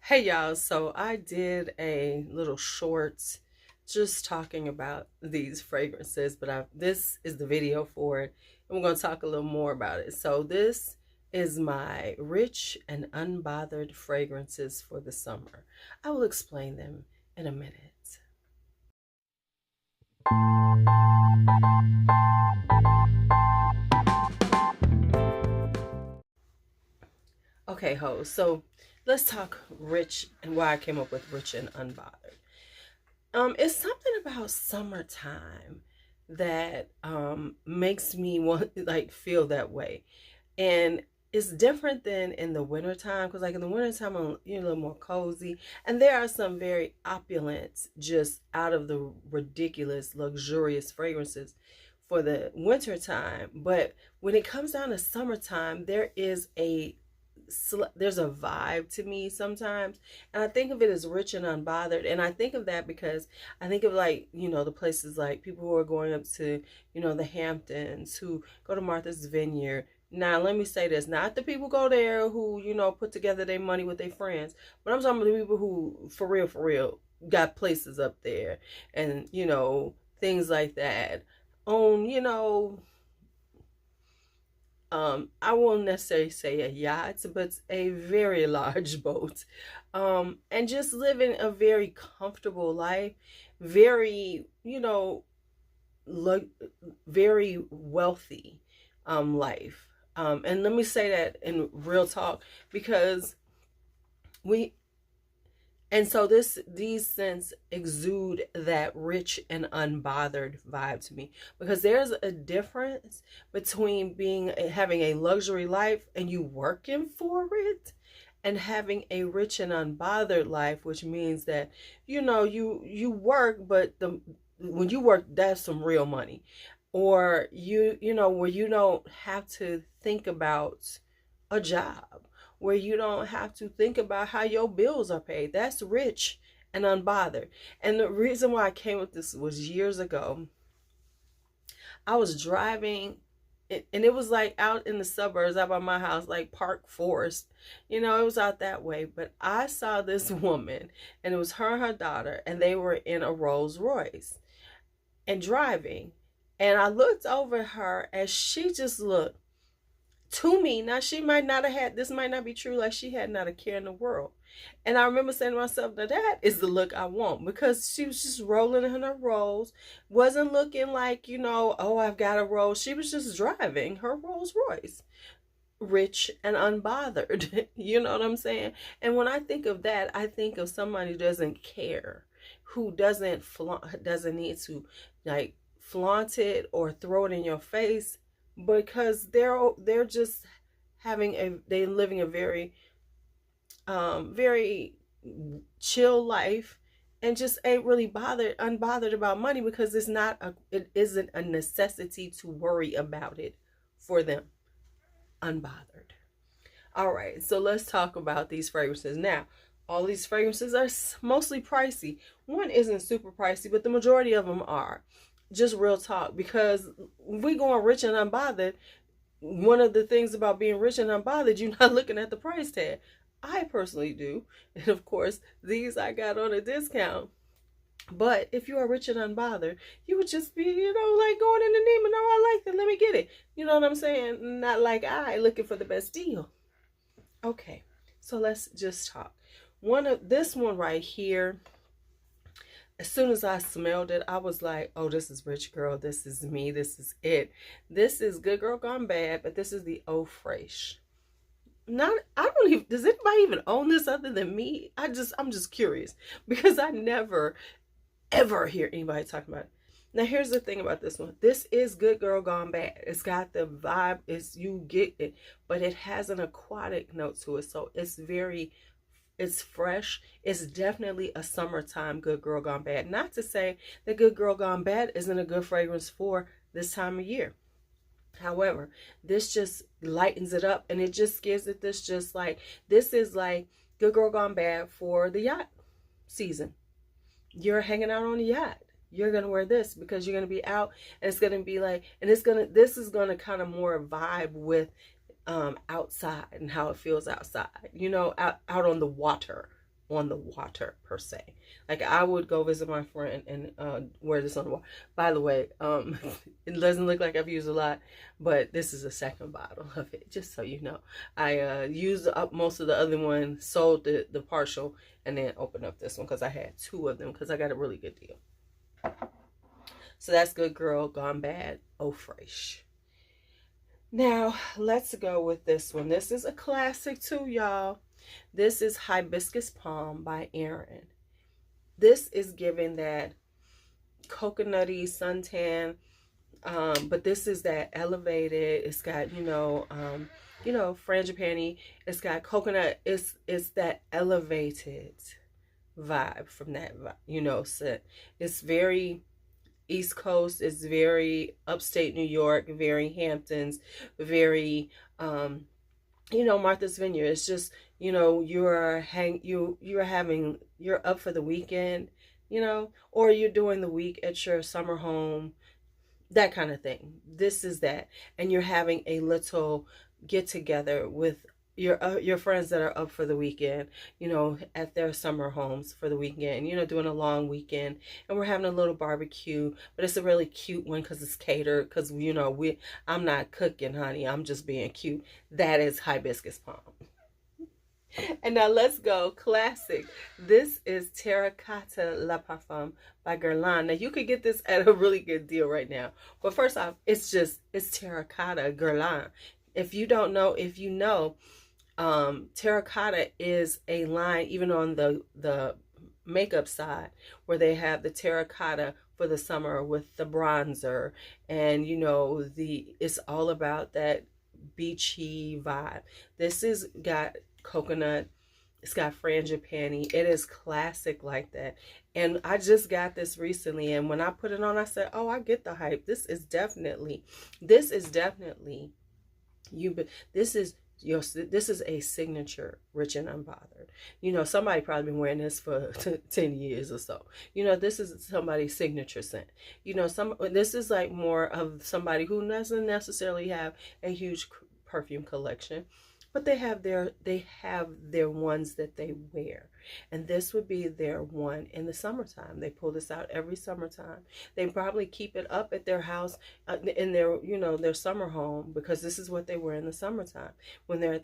Hey y'all, so I did a little short just talking about these fragrances, but this is the video for it, and we're going to talk a little more about it. So this is my rich and unbothered fragrances for the summer. I will explain them in a minute. Okay, hoes, so let's talk rich and why I came up with rich and unbothered. It's something about summertime that makes me want like feel that way. And it's different than in the wintertime, because like in the wintertime I'm a little more cozy, and there are some very opulent, just out of the ridiculous, luxurious fragrances for the wintertime. But when it comes down to summertime, there's a vibe to me sometimes, and I think of it as rich and unbothered. And I think of that because I think of, like, the places like people who are going up to the Hamptons, who go to Martha's Vineyard. Now let me say this, not the people go there who put together their money with their friends, but I'm talking about the people who for real got places up there, and things like that, own I won't necessarily say a yacht, but a very large boat, and just living a very comfortable life, very, very wealthy, life. And let me say that in real talk, because we and so these scents exude that rich and unbothered vibe to me, because there's a difference between having a luxury life and you working for it, and having a rich and unbothered life, which means that you work, but when you work, that's some real money, or where you don't have to think about a job, where you don't have to think about how your bills are paid. That's rich and unbothered. And the reason why I came with this was years ago. I was driving, and it was like out in the suburbs, out by my house, like Park Forest. It was out that way. But I saw this woman, and it was her and her daughter, and they were in a Rolls Royce and driving. And I looked over at her, and she just looked, to me, now she might not have had, this might not be true, like she had not a care in the world. And I remember saying to myself, now that is the look I want, because she was just rolling in her Rolls, wasn't looking like, oh, I've got a Rolls. She was just driving her Rolls Royce, rich and unbothered. You know what I'm saying? And when I think of that, I think of somebody who doesn't care, who doesn't need to like flaunt it or throw it in your face, because they're just they're living a very very chill life, and just ain't really unbothered about money, because it isn't a necessity to worry about it for them. Unbothered. All right, so let's talk about these fragrances now. All these fragrances are mostly pricey. One isn't super pricey, but the majority of them are. Just real talk, because we going rich and unbothered. One of the things about being rich and unbothered, you're not looking at the price tag. I personally do. And of course, these I got on a discount. But if you are rich and unbothered, you would just be, like going in the name of, no, I like that, let me get it. You know what I'm saying? Not like I looking for the best deal. Okay, so let's just talk. This one right here, as soon as I smelled it, I was like, oh, this is rich girl. This is me. This is it. This is Good Girl Gone Bad, but this is the Eau Fraiche. Does anybody even own this other than me? I'm just curious, because I never, ever hear anybody talking about it. Now, here's the thing about this one. This is Good Girl Gone Bad. It's got the vibe, you get it, but it has an aquatic note to it. So it's fresh. It's definitely a summertime Good Girl Gone Bad. Not to say that Good Girl Gone Bad isn't a good fragrance for this time of year. However, this just lightens it up, and it just gives it this this is like Good Girl Gone Bad for the yacht season. You're hanging out on a yacht. You're going to wear this because you're going to be out, and it's going to be like, and this is going to kind of more vibe with outside and how it feels outside, out on the water, on the water per se. Like I would go visit my friend and wear this on the water. By the way, it doesn't look like I've used a lot, but this is a second bottle of it, just so you know. I used up most of the other one, sold the partial, and then opened up this one because I had 2 of them because I got a really good deal. So that's Good Girl Gone Bad, Eau Fraiche. Now, let's go with this one. This is a classic too, y'all. This is Hibiscus Palm by Aerin. This is giving that coconutty suntan, but this is that elevated. It's got, frangipani. It's got coconut. It's that elevated vibe from that, scent. It's very East Coast, is very upstate New York, very Hamptons, very Martha's Vineyard. It's just, you're up for the weekend, or you're doing the week at your summer home, that kind of thing. This is that, and you're having a little get together with your friends that are up for the weekend, at their summer homes for the weekend, doing a long weekend, and we're having a little barbecue, but it's a really cute one because it's catered, because I'm not cooking, honey, I'm just being cute. That is Hibiscus Palm. And now let's go classic. This is Terracotta La Parfum by Guerlain. Now you could get this at a really good deal right now, but first off, it's Terracotta Guerlain. If you don't know, if you know, Terracotta is a line, even on the makeup side, where they have the terracotta for the summer with the bronzer, and it's all about that beachy vibe. This is got coconut, it's got frangipani. It is classic like that, and I just got this recently, and when I put it on, I said, oh, I get the hype. This is definitely this is a signature Rich and Unbothered. Somebody probably been wearing this for 10 years or so. This is somebody's signature scent. This is like more of somebody who doesn't necessarily have a huge perfume collection, but they have their ones that they wear, and this would be their one in the summertime. They pull this out every summertime. They probably keep it up at their house, in their summer home, because this is what they wear in the summertime when they're at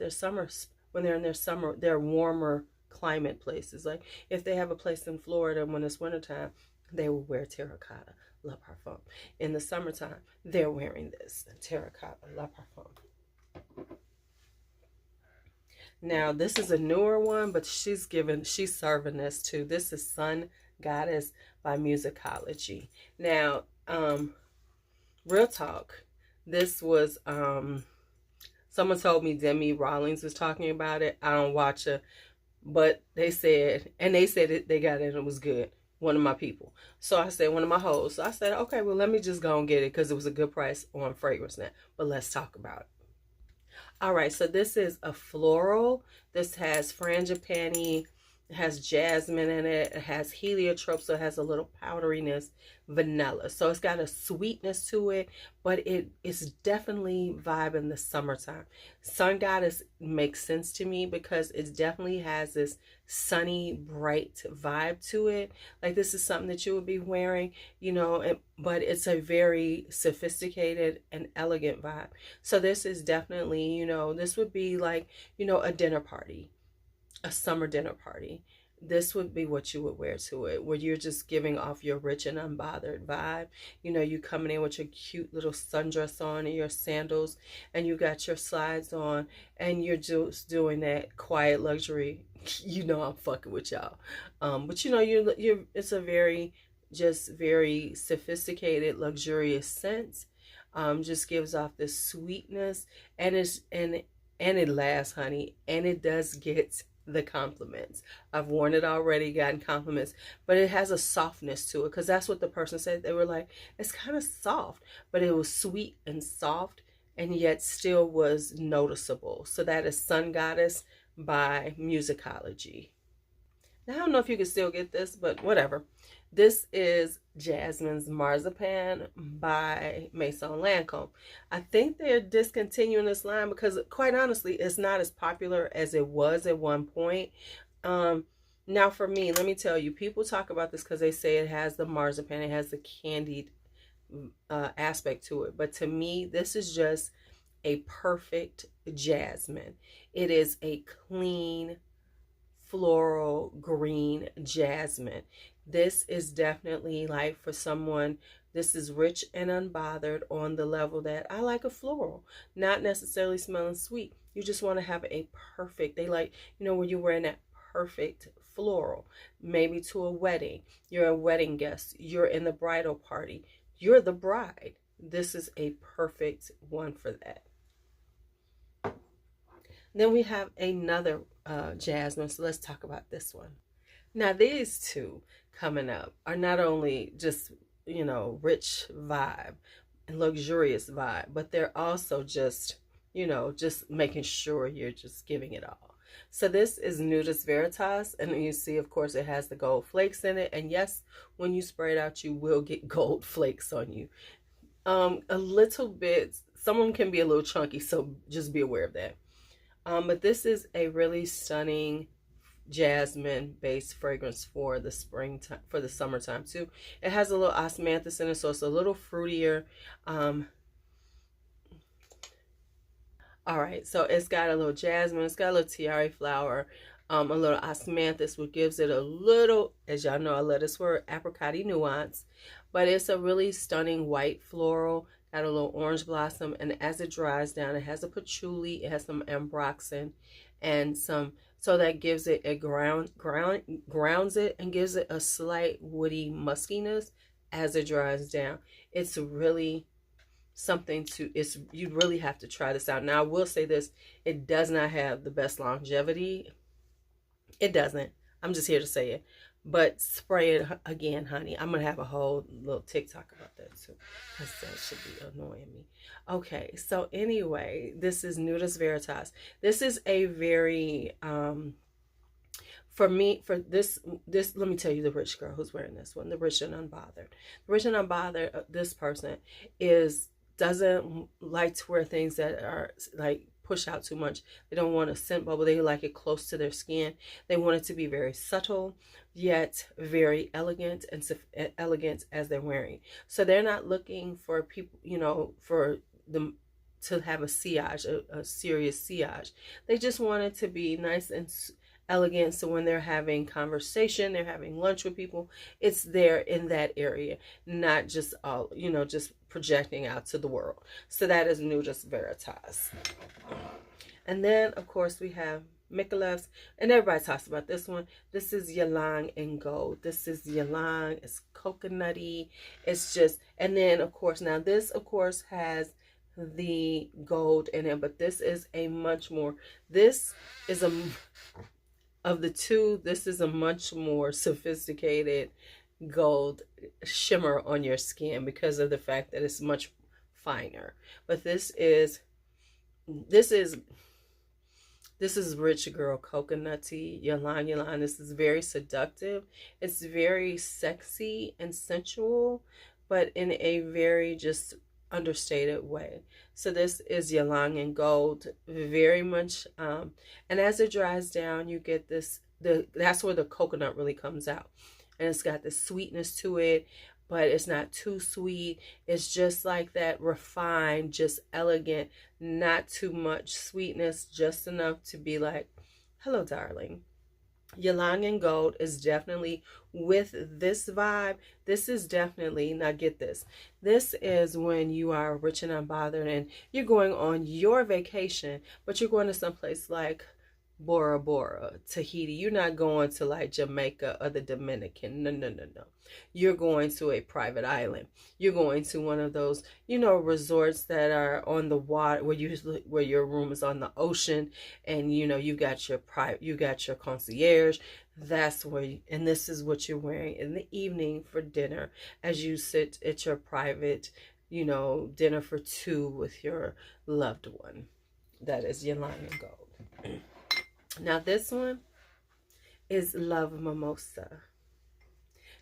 their warmer climate places. Like if they have a place in Florida when it's wintertime, they will wear Terracotta La Parfum. In the summertime, they're wearing this Terracotta La Parfum. Now, this is a newer one, but she's serving this too. This is Sun Goddess by Musicology. Now, real talk, this was, someone told me Demi Rawlings was talking about it. I don't watch her, but they said they got it and it was good. One of my people. So I said, one of my hoes. So I said, okay, well, let me just go and get it because it was a good price on FragranceNet. But let's talk about it. All right, so this is a floral. This has frangipani, it has jasmine in it, it has heliotrope, so it has a little powderiness, vanilla. So it's got a sweetness to it, but it's definitely vibe in the summertime. Sun Goddess makes sense to me because it definitely has this sunny, bright vibe to it. Like this is something that you would be wearing, but it's a very sophisticated and elegant vibe. So this is definitely, this would be like, a dinner party, a summer dinner party. This would be what you would wear to it, where you're just giving off your Rich and Unbothered vibe. You coming in with your cute little sundress on and your sandals, and you got your slides on, and you're just doing that quiet luxury. I'm fucking with y'all. But it's a very sophisticated, luxurious scent. Just gives off this sweetness, and it lasts, honey, and it does get the compliments. I've worn it already, gotten compliments, but it has a softness to it, because that's what the person said. They were like, it's kind of soft, but it was sweet and soft, and yet still was noticeable. So that is Sun Goddess by Musicology. Now, I don't know if you can still get this, but whatever. This is Jasmines Marzipane by Maison Lancome. I think they're discontinuing this line because, quite honestly, it's not as popular as it was at one point. Now for me, let me tell you, people talk about this because they say it has the marzipan, it has the candied aspect to it. But to me, this is just a perfect jasmine. It is a clean, floral green jasmine. This is definitely like for someone, this is rich and unbothered on the level that I like a floral, not necessarily smelling sweet. You just want to have a perfect, they like, you know, when you're wearing that perfect floral, maybe to a wedding, you're a wedding guest, you're in the bridal party, you're the bride. This is a perfect one for that. Then we have another jasmine, so let's talk about this one. Now these two coming up are not only just, you know, rich vibe and luxurious vibe, but they're also just, you know, just making sure you're just giving it all. So this is Nudist Veritas, and you see, of course, it has the gold flakes in it. And yes, when you spray it out, you will get gold flakes on you. A little bit, some of them can be a little chunky, so just be aware of that. But this is a really stunning jasmine based fragrance for the springtime, for the summertime too. It has a little osmanthus in it, so it's a little fruitier. All right, so it's got a little jasmine, it's got a little tiare flower, a little osmanthus, which gives it a little, as y'all know, I love this word, apricot-y nuance. But it's a really stunning white floral, got a little orange blossom, and as it dries down, it has a patchouli, it has some ambroxan, and some, so that gives it a grounds it and gives it a slight woody muskiness as it dries down. It's really something to, it's, you really have to try this out. Now I will say this, it does not have the best longevity. It doesn't. I'm just here to say it. But spray it again, honey. I'm gonna have a whole little TikTok about that too, because that should be annoying me. Okay, so anyway, this is Nudist Veritas. This is a very for me, for this, let me tell you the rich girl who's wearing this one, the rich and unbothered. The rich and unbothered, this person doesn't like to wear things that are like push out too much. They don't want a scent bubble. They like it close to their skin. They want it to be very subtle, yet very elegant and elegant as they're wearing. So they're not looking for people, you know, for them to have a sillage, a serious sillage. They just want it to be nice and elegant. So when they're having conversation, they're having lunch with people, it's there in that area, not just all, you know, just projecting out to the world. So that is Nudist Veritas. And then of course we have Micallef's, and everybody talks about this one. This is Ylang in gold. This is Ylang. It's coconutty. It's just, and then of course, now this of course has the gold in it, but this is a much more, this is a, of the two, this is a much more sophisticated gold shimmer on your skin because of the fact that it's much finer. But this is rich girl coconutty, Ylang. This is very seductive. It's very sexy and sensual, but in a very just understated way. So this is Ylang in gold, very much, and as it dries down, you get this, that's where the coconut really comes out, and it's got this sweetness to it, but it's not too sweet. It's just like that refined, just elegant, not too much sweetness, just enough to be like, hello, darling. Ylang in gold is definitely with this vibe. This is definitely, now get this, this is when you are rich and unbothered and you're going on your vacation, but you're going to someplace like Bora Bora, Tahiti. You're not going to like Jamaica or the Dominican. No. You're going to a private island. You're going to one of those, you know, resorts that are on the water, where your room is on the ocean, and you know you got your concierge. That's where and this is what you're wearing in the evening for dinner as you sit at your private, you know, dinner for two with your loved one. That is Ylang in gold. Now this one is Love Mimosa.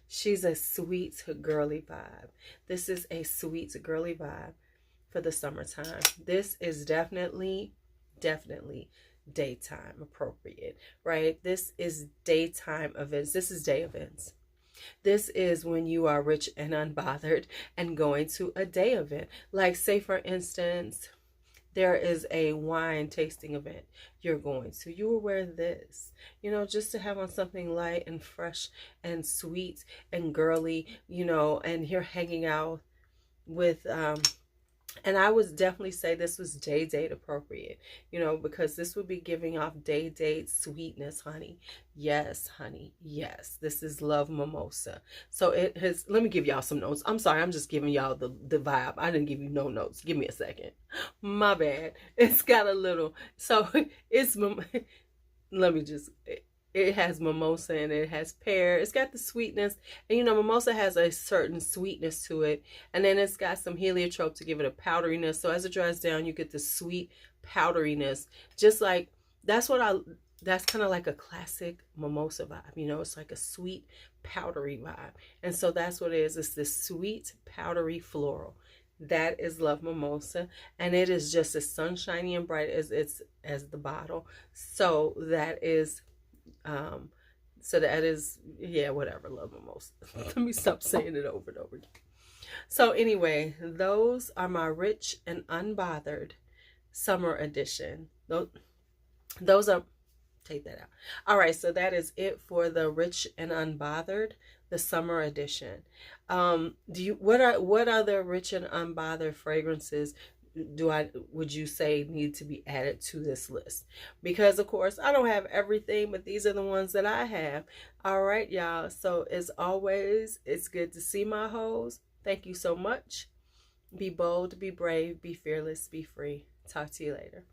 She's a sweet girly vibe. This is a sweet girly vibe for the summertime. This is definitely daytime appropriate, right? This is daytime events. This is day events. This is when you are rich and unbothered and going to a day event. Like, say for instance, there is a wine tasting event you're going to. You will wear this, you know, just to have on something light and fresh and sweet and girly, you know, and you're hanging out with and I would definitely say this was day date appropriate, you know, because this would be giving off day date sweetness, honey. Yes, honey. Yes. This is Love Mimosa. So it has, let me give y'all some notes. I'm sorry. I'm just giving y'all the vibe. I didn't give you no notes. Give me a second. My bad. It's got a little, so it's, let me just, it has mimosa and it has pear. It's got the sweetness, and you know, mimosa has a certain sweetness to it, and then it's got some heliotrope to give it a powderiness. So as it dries down, you get the sweet powderiness. Just like that's kind of like a classic mimosa vibe. You know, it's like a sweet powdery vibe, and so that's what it is. It's this sweet powdery floral. That is Love Mimosa, and it is just as sunshiny and bright as the bottle. So that is yeah, whatever, Love Mimosa. Let me stop saying it over and over again. So anyway, those are my Rich and Unbothered summer edition. Those are, take that out. All right, so that is it for the Rich and Unbothered, the summer edition. What other Rich and Unbothered fragrances would you say need to be added to this list? Because of course I don't have everything, but these are the ones that I have. All right, y'all. So as always, it's good to see my hoes. Thank you so much. Be bold, be brave, be fearless, be free. Talk to you later.